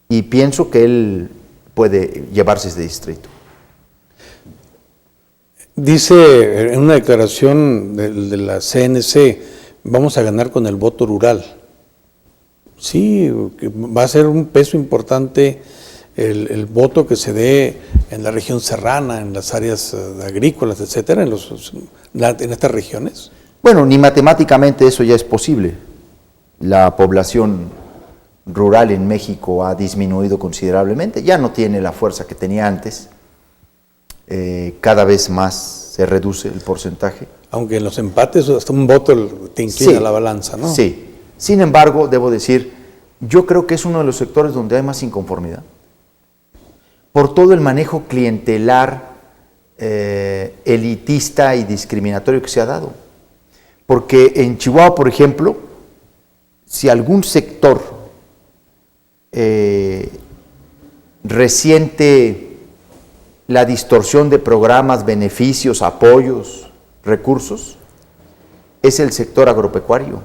y pienso que él puede llevarse ese distrito. Dice en una declaración de la CNC, vamos a ganar con el voto rural. Sí, que va a ser un peso importante el voto que se dé en la región serrana, en las áreas agrícolas, etcétera, en estas regiones. Bueno, ni matemáticamente eso ya es posible. La población rural en México ha disminuido considerablemente, ya no tiene la fuerza que tenía antes. Cada vez más se reduce el porcentaje. Aunque en los empates hasta un voto te inclina la balanza, ¿no? Sí. Sin embargo, debo decir, yo creo que es uno de los sectores donde hay más inconformidad. Por todo el manejo clientelar, elitista y discriminatorio que se ha dado. Porque en Chihuahua, por ejemplo, si algún sector resiente la distorsión de programas, beneficios, apoyos, recursos, es el sector agropecuario.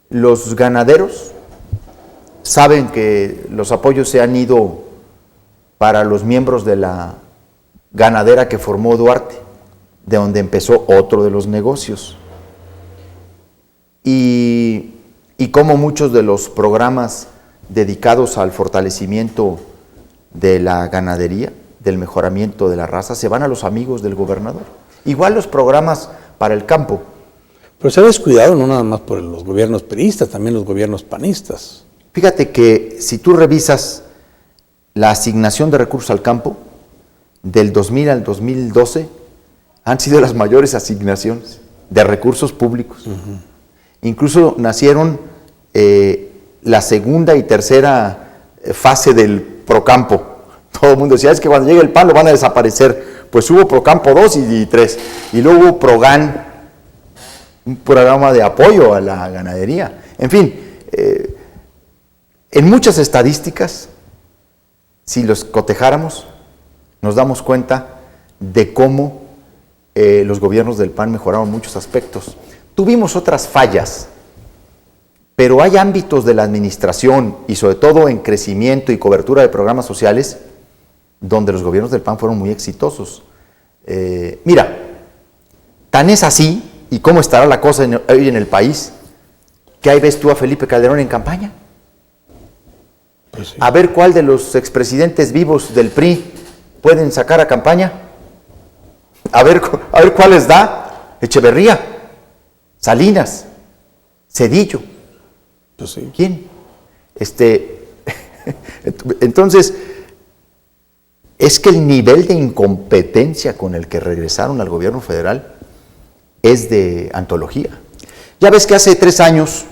Los ganaderos saben que los apoyos se han ido para los miembros de la ganadera que formó Duarte, de donde empezó otro de los negocios. Y como muchos de los programas dedicados al fortalecimiento de la ganadería, del mejoramiento de la raza, se van a los amigos del gobernador. Igual los programas para el campo. Pero se ha descuidado no nada más por los gobiernos priistas, también los gobiernos panistas. Fíjate que si tú revisas la asignación de recursos al campo, del 2000 al 2012, han sido las mayores asignaciones de recursos públicos. Incluso nacieron la segunda y tercera fase del Procampo. Todo el mundo decía, es que cuando llegue el PAN lo van a desaparecer. Pues hubo Procampo 2 y 3. Y luego hubo Progan, un programa de apoyo a la ganadería. En fin, en muchas estadísticas, si los cotejáramos, nos damos cuenta de cómo los gobiernos del PAN mejoraron muchos aspectos. Tuvimos otras fallas, pero hay ámbitos de la administración y sobre todo en crecimiento y cobertura de programas sociales donde los gobiernos del PAN fueron muy exitosos. Mira, tan es así, y cómo estará la cosa hoy en el país, que ahí ves tú a Felipe Calderón en campaña. Pues sí. A ver cuál de los expresidentes vivos del PRI pueden sacar a campaña. A ver cuál les da. Echeverría, Salinas, Zedillo. Pues sí. ¿Quién? Entonces, es que el nivel de incompetencia con el que regresaron al gobierno federal es de antología. Ya ves que hace 3 años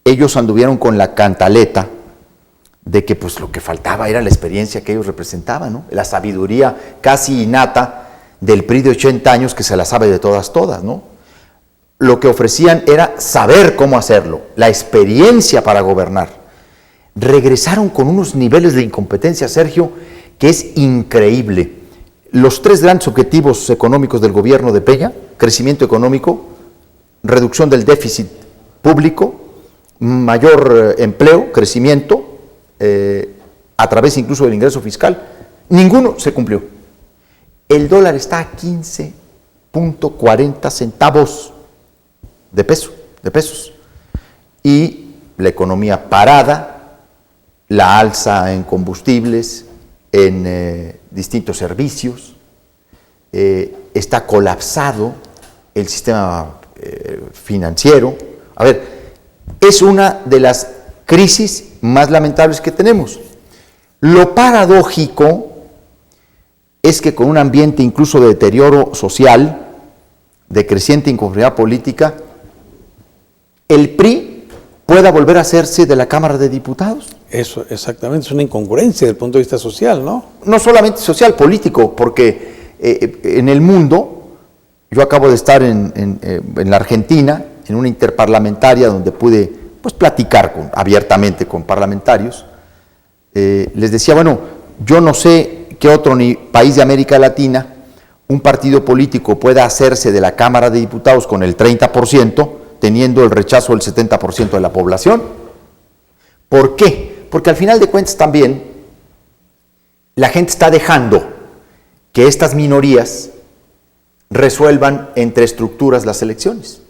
ellos anduvieron con la cantaleta de que pues lo que faltaba era la experiencia que ellos representaban, ¿no? La sabiduría casi innata del PRI de 80 años que se la sabe de todas, ¿no? Lo que ofrecían era saber cómo hacerlo, la experiencia para gobernar. Regresaron con unos niveles de incompetencia, Sergio, que es increíble. Los 3 grandes objetivos económicos del gobierno de Peña, crecimiento económico, reducción del déficit público, mayor empleo, crecimiento, a través incluso del ingreso fiscal, ninguno se cumplió. El dólar está a 15.40 centavos de pesos. Y la economía parada, la alza en combustibles, en distintos servicios, está colapsado el sistema financiero. A ver, es una de las crisis más lamentables que tenemos. Lo paradójico es que con un ambiente incluso de deterioro social, de creciente inconformidad política, el PRI pueda volver a hacerse de la Cámara de Diputados. Eso, exactamente, es una incongruencia desde el punto de vista social, ¿no? No solamente social, político, porque en el mundo, yo acabo de estar en la Argentina, en una interparlamentaria donde pude pues, platicar abiertamente con parlamentarios, les decía, bueno, yo no sé qué otro país de América Latina un partido político pueda hacerse de la Cámara de Diputados con el 30%, teniendo el rechazo del 70% de la población. ¿Por qué? Porque al final de cuentas también la gente está dejando que estas minorías resuelvan entre estructuras las elecciones.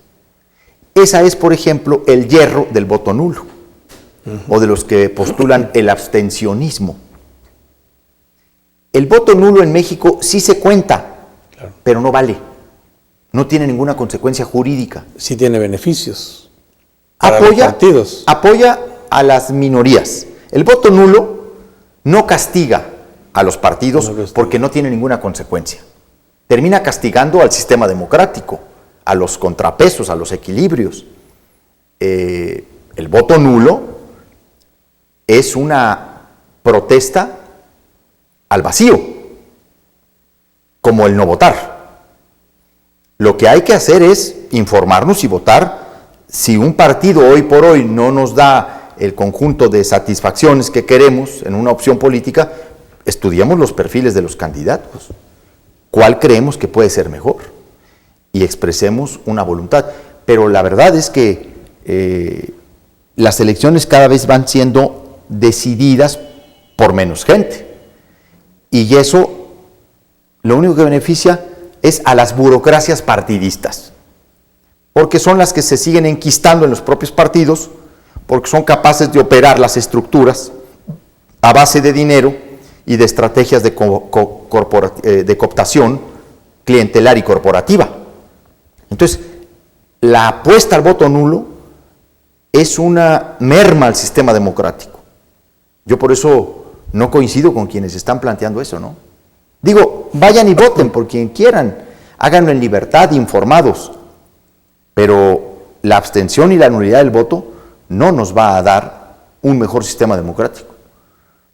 Esa es, por ejemplo, el hierro del voto nulo, o de los que postulan el abstencionismo. El voto nulo en México sí se cuenta, claro, pero no vale. No tiene ninguna consecuencia jurídica. Sí tiene beneficios para los partidos. Apoya a las minorías. El voto nulo no castiga a los partidos porque no tiene ninguna consecuencia. Termina castigando al sistema democrático, a los contrapesos, a los equilibrios. El voto nulo es una protesta al vacío, como el no votar. Lo que hay que hacer es informarnos y votar. Si un partido hoy por hoy no nos da el conjunto de satisfacciones que queremos en una opción política, estudiemos los perfiles de los candidatos. ¿Cuál creemos que puede ser mejor? Y expresemos una voluntad. Pero la verdad es que las elecciones cada vez van siendo decididas por menos gente. Y eso lo único que beneficia es a las burocracias partidistas, porque son las que se siguen enquistando en los propios partidos, porque son capaces de operar las estructuras a base de dinero y de estrategias de cooptación clientelar y corporativa. Entonces, la apuesta al voto nulo es una merma al sistema democrático. Yo por eso no coincido con quienes están planteando eso, ¿no? Digo, vayan y voten por quien quieran, háganlo en libertad, informados, pero la abstención y la nulidad del voto no nos va a dar un mejor sistema democrático.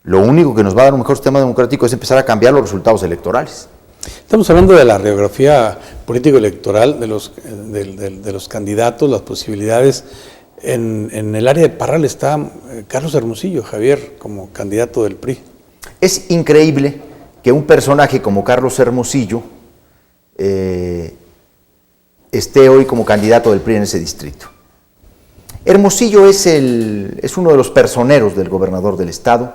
Lo único que nos va a dar un mejor sistema democrático es empezar a cambiar los resultados electorales. Estamos hablando de la radiografía político-electoral de los candidatos, las posibilidades. En el área de Parral está Carlos Hermosillo, Javier, como candidato del PRI. Es increíble que un personaje como Carlos Hermosillo esté hoy como candidato del PRI en ese distrito. Hermosillo es uno de los personeros del gobernador del estado,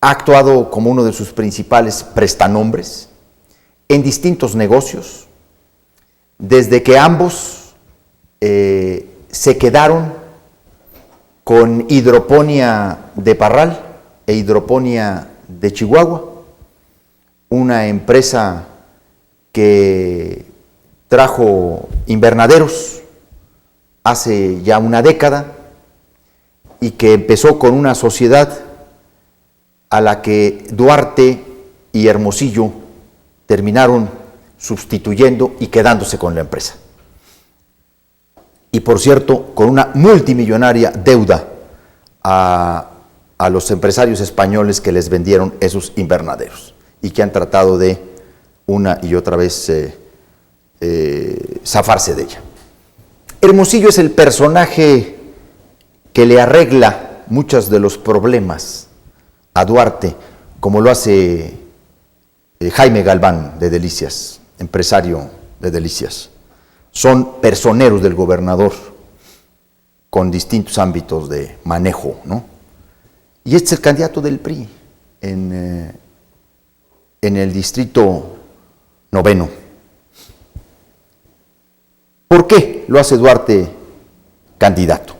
ha actuado como uno de sus principales prestanombres en distintos negocios, desde que ambos se quedaron con Hidroponía de Parral e Hidroponía de Chihuahua, una empresa que trajo invernaderos hace ya una década y que empezó con una sociedad a la que Duarte y Hermosillo terminaron sustituyendo y quedándose con la empresa. Y por cierto, con una multimillonaria deuda a los empresarios españoles que les vendieron esos invernaderos y que han tratado de una y otra vez zafarse de ella. Hermosillo es el personaje que le arregla muchos de los problemas a Duarte, como lo hace Jaime Galván de Delicias, empresario de Delicias. Son personeros del gobernador con distintos ámbitos de manejo, ¿no? Y este es el candidato del PRI en el distrito 9. ¿Por qué lo hace Duarte candidato?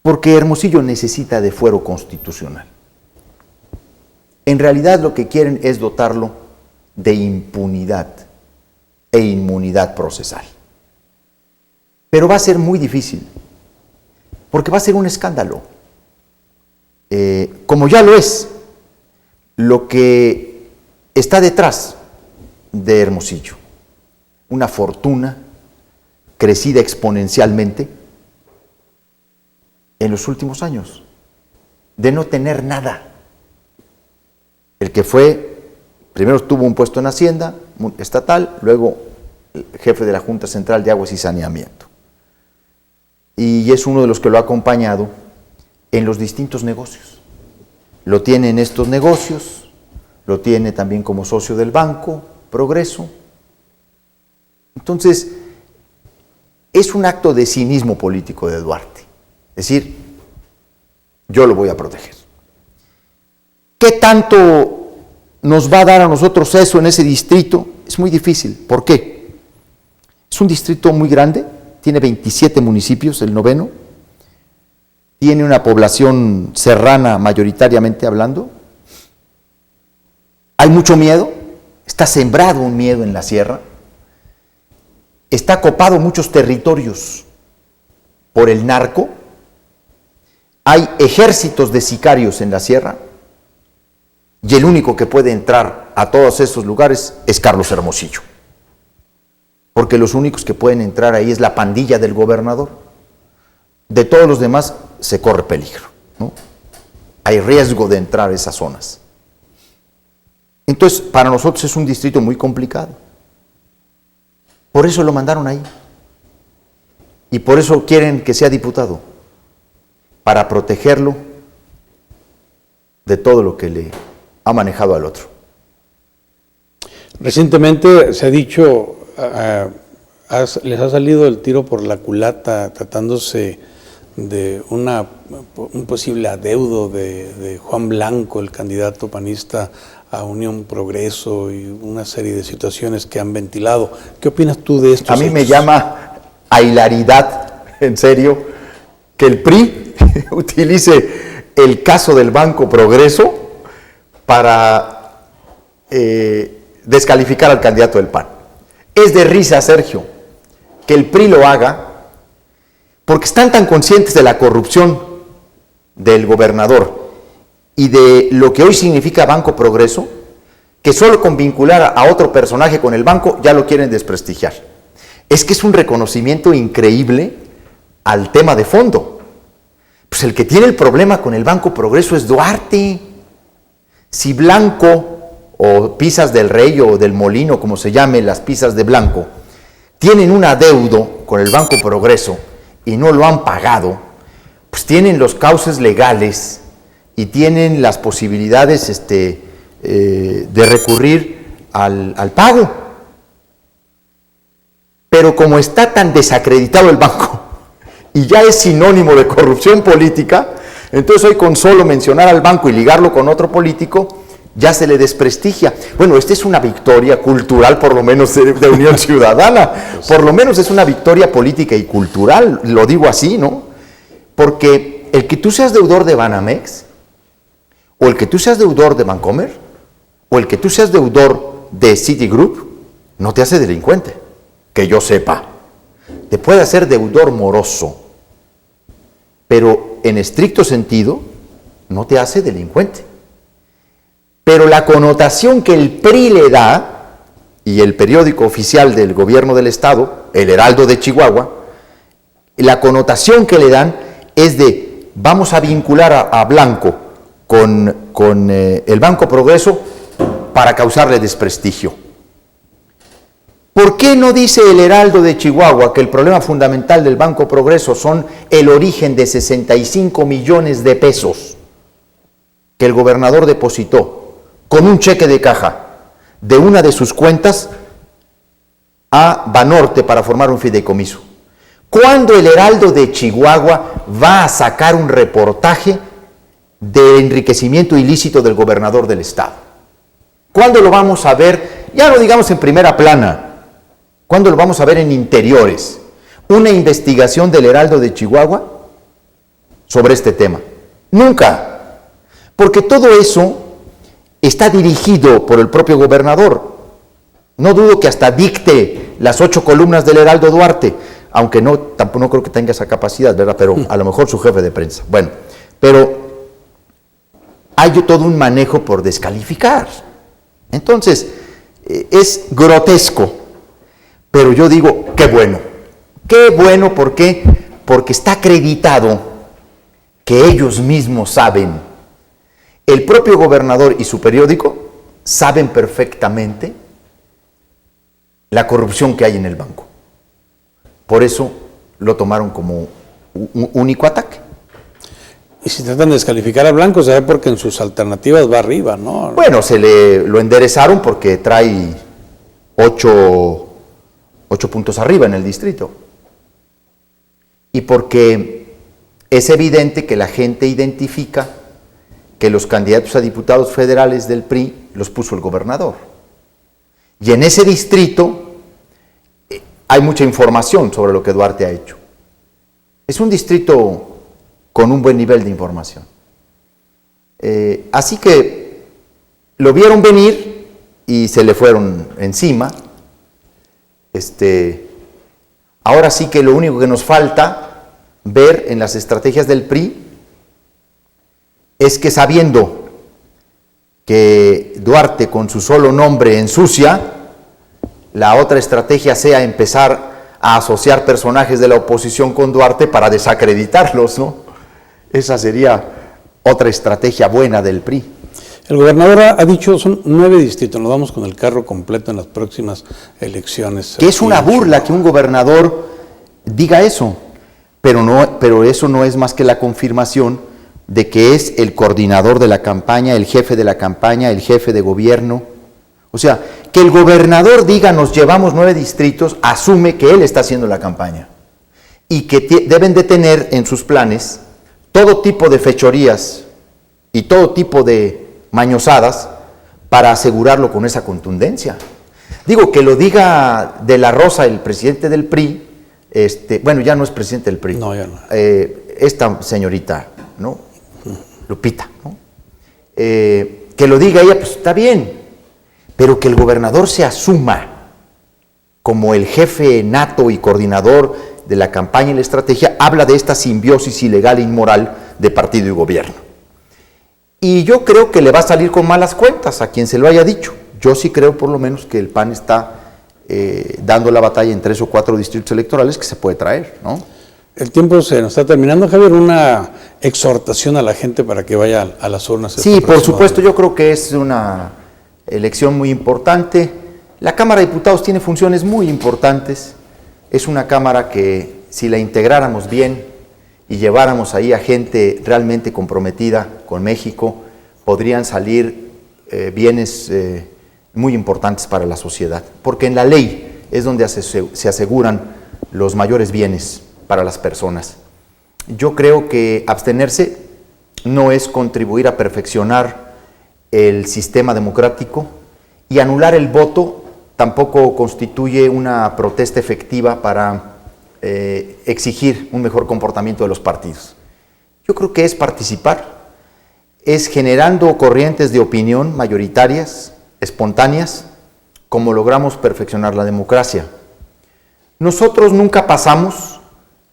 Porque Hermosillo necesita de fuero constitucional. En realidad lo que quieren es dotarlo de impunidad e inmunidad procesal. Pero va a ser muy difícil, porque va a ser un escándalo. Como ya lo es, lo que está detrás de Hermosillo, una fortuna crecida exponencialmente, en los últimos años, de no tener nada. El que fue, primero tuvo un puesto en Hacienda estatal, luego jefe de la Junta Central de Aguas y Saneamiento. Y es uno de los que lo ha acompañado en los distintos negocios. Lo tiene en estos negocios, lo tiene también como socio del Banco Progreso. Entonces, es un acto de cinismo político de Duarte. Es decir, yo lo voy a proteger. ¿Qué tanto nos va a dar a nosotros eso en ese distrito? Es muy difícil. ¿Por qué? Es un distrito muy grande, tiene 27 municipios, el 9º, tiene una población serrana mayoritariamente hablando, hay mucho miedo, está sembrado un miedo en la sierra, está copado muchos territorios por el narco, hay ejércitos de sicarios en la sierra, y el único que puede entrar a todos esos lugares es Carlos Hermosillo, porque los únicos que pueden entrar ahí es la pandilla del gobernador. De todos los demás se corre peligro, ¿no? Hay riesgo de entrar a esas zonas. Entonces, para nosotros es un distrito muy complicado. Por eso lo mandaron ahí. Y por eso quieren que sea diputado, para protegerlo de todo lo que le ha manejado al otro. Recientemente se ha dicho, les ha salido el tiro por la culata tratándose de un posible adeudo de Juan Blanco, el candidato panista a Unión Progreso, y una serie de situaciones que han ventilado. ¿Qué opinas tú de esto? A mí me llama a hilaridad, en serio, que el PRI utilice el caso del Banco Progreso para descalificar al candidato del PAN. Es de risa, Sergio, que el PRI lo haga, porque están tan conscientes de la corrupción del gobernador y de lo que hoy significa Banco Progreso, que solo con vincular a otro personaje con el banco ya lo quieren desprestigiar. Es que es un reconocimiento increíble al tema de fondo. Pues el que tiene el problema con el Banco Progreso es Duarte. Si Blanco o Pizzas del Rey o del Molino, como se llame, las pizzas de Blanco, tienen un adeudo con el Banco Progreso y no lo han pagado, pues tienen los cauces legales y tienen las posibilidades de recurrir al pago. Pero como está tan desacreditado el banco y ya es sinónimo de corrupción política, entonces hoy con solo mencionar al banco y ligarlo con otro político, ya se le desprestigia. Bueno, esta es una victoria cultural, por lo menos de Unión Ciudadana, por lo menos es una victoria política y cultural, lo digo así, ¿no? Porque el que tú seas deudor de Banamex, o el que tú seas deudor de Bancomer, o el que tú seas deudor de Citigroup, no te hace delincuente, que yo sepa. Te puede hacer deudor moroso, pero en estricto sentido no te hace delincuente. Pero la connotación que el PRI le da, y el periódico oficial del gobierno del estado, el Heraldo de Chihuahua, la connotación que le dan es de vamos a vincular a Blanco con el Banco Progreso para causarle desprestigio. ¿Por qué no dice el Heraldo de Chihuahua que el problema fundamental del Banco Progreso son el origen de 65 millones de pesos que el gobernador depositó con un cheque de caja de una de sus cuentas a Banorte para formar un fideicomiso? ¿Cuándo el Heraldo de Chihuahua va a sacar un reportaje de enriquecimiento ilícito del gobernador del estado? ¿Cuándo lo vamos a ver? Ya no digamos en primera plana. ¿Cuándo lo vamos a ver en interiores? Una investigación del Heraldo de Chihuahua sobre este tema. Nunca. Porque todo eso está dirigido por el propio gobernador. No dudo que hasta dicte las 8 columnas del Heraldo Duarte, aunque tampoco no creo que tenga esa capacidad, ¿verdad? Pero a lo mejor su jefe de prensa. Bueno, pero hay todo un manejo por descalificar. Entonces, es grotesco, pero yo digo, qué bueno. Qué bueno, ¿por qué? Porque está acreditado que ellos mismos saben. El propio gobernador y su periódico saben perfectamente la corrupción que hay en el banco. Por eso lo tomaron como un único ataque. Y si tratan de descalificar a Blanco, será porque en sus alternativas va arriba, ¿no? Bueno, lo enderezaron porque trae 8 puntos arriba en el distrito. Y porque es evidente que la gente identifica que los candidatos a diputados federales del PRI los puso el gobernador. Y en ese distrito hay mucha información sobre lo que Duarte ha hecho. Es un distrito con un buen nivel de información. Así que lo vieron venir y se le fueron encima. Ahora sí que lo único que nos falta ver en las estrategias del PRI es que, sabiendo que Duarte con su solo nombre ensucia, la otra estrategia sea empezar a asociar personajes de la oposición con Duarte para desacreditarlos, ¿no? Esa sería otra estrategia buena del PRI. El gobernador ha dicho, son 9 distritos, nos vamos con el carro completo en las próximas elecciones. Que es una burla que un gobernador diga eso, pero eso no es más que la confirmación de que es el coordinador de la campaña, el jefe de la campaña, el jefe de gobierno. O sea, que el gobernador diga nos llevamos 9 distritos, asume que él está haciendo la campaña y que deben de tener en sus planes todo tipo de fechorías y todo tipo de mañosadas para asegurarlo con esa contundencia. Digo, que lo diga De la Rosa, el presidente del PRI, bueno, ya no es presidente del PRI. No, ya no. Esta señorita, ¿no? Lupita, ¿no? Que lo diga ella, pues está bien, pero que el gobernador se asuma como el jefe nato y coordinador de la campaña y la estrategia, habla de esta simbiosis ilegal e inmoral de partido y gobierno. Y yo creo que le va a salir con malas cuentas a quien se lo haya dicho. Yo sí creo por lo menos que el PAN está dando la batalla en 3 o 4 distritos electorales que se puede traer, ¿no? El tiempo se nos está terminando, Javier, una exhortación a la gente para que vaya a las urnas. Sí, por supuesto, yo creo que es una elección muy importante. La Cámara de Diputados tiene funciones muy importantes. Es una Cámara que, si la integráramos bien y lleváramos ahí a gente realmente comprometida con México, podrían salir bienes muy importantes para la sociedad, porque en la ley es donde se aseguran los mayores bienes para las personas. Yo creo que abstenerse no es contribuir a perfeccionar el sistema democrático, y anular el voto tampoco constituye una protesta efectiva para exigir un mejor comportamiento de los partidos. Yo creo que es participar, es generando corrientes de opinión mayoritarias, espontáneas, como logramos perfeccionar la democracia. Nosotros nunca pasamos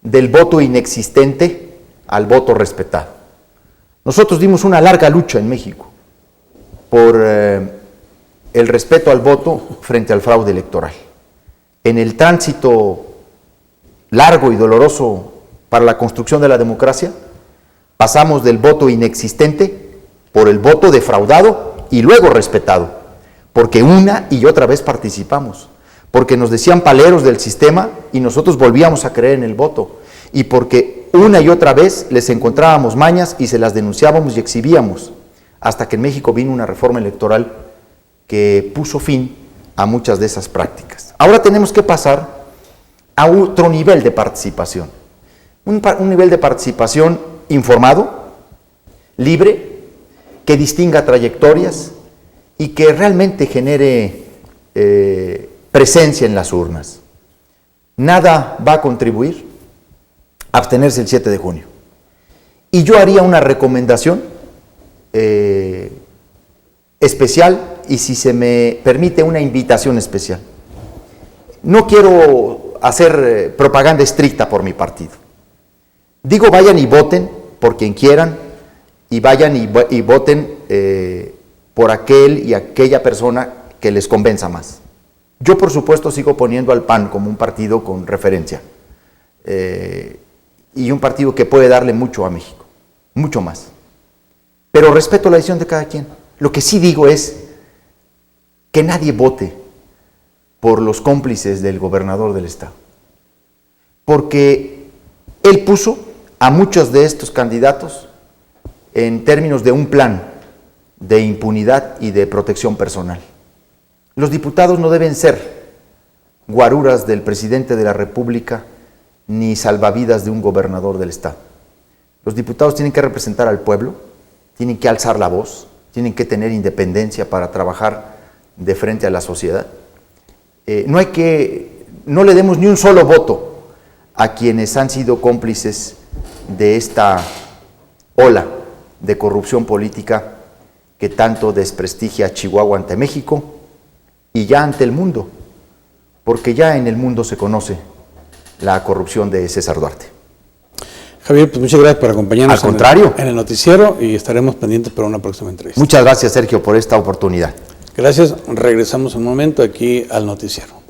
del voto inexistente al voto respetado. Nosotros dimos una larga lucha en México por el respeto al voto frente al fraude electoral. En el tránsito largo y doloroso para la construcción de la democracia, pasamos del voto inexistente por el voto defraudado y luego respetado, porque una y otra vez participamos, porque nos decían paleros del sistema y nosotros volvíamos a creer en el voto, y porque una y otra vez les encontrábamos mañas y se las denunciábamos y exhibíamos, hasta que en México vino una reforma electoral que puso fin a muchas de esas prácticas. Ahora tenemos que pasar a otro nivel de participación, un nivel de participación informado, libre, que distinga trayectorias y que realmente genere presencia en las urnas. Nada va a contribuir a abstenerse el 7 de junio. Y yo haría una recomendación especial, y si se me permite, una invitación especial. No quiero hacer propaganda estricta por mi partido. Digo, vayan y voten por quien quieran, y vayan y voten por aquel y aquella persona que les convenza más. Yo, por supuesto, sigo poniendo al PAN como un partido con referencia, y un partido que puede darle mucho a México. mucho más. Pero respeto la decisión de cada quien. Lo que sí digo es que nadie vote por los cómplices del gobernador del estado, porque él puso a muchos de estos candidatos en términos de un plan de impunidad y de protección personal. Los diputados no deben ser guaruras del presidente de la República ni salvavidas de un gobernador del estado. Los diputados tienen que representar al pueblo, tienen que alzar la voz, tienen que tener independencia para trabajar de frente a la sociedad. No le demos ni un solo voto a quienes han sido cómplices de esta ola de corrupción política que tanto desprestigia a Chihuahua ante México y ya ante el mundo, porque ya en el mundo se conoce la corrupción de César Duarte. Javier, pues muchas gracias por acompañarnos. Al contrario, en el noticiero, y estaremos pendientes para una próxima entrevista. Muchas gracias, Sergio, por esta oportunidad. Gracias. Regresamos un momento aquí al noticiero.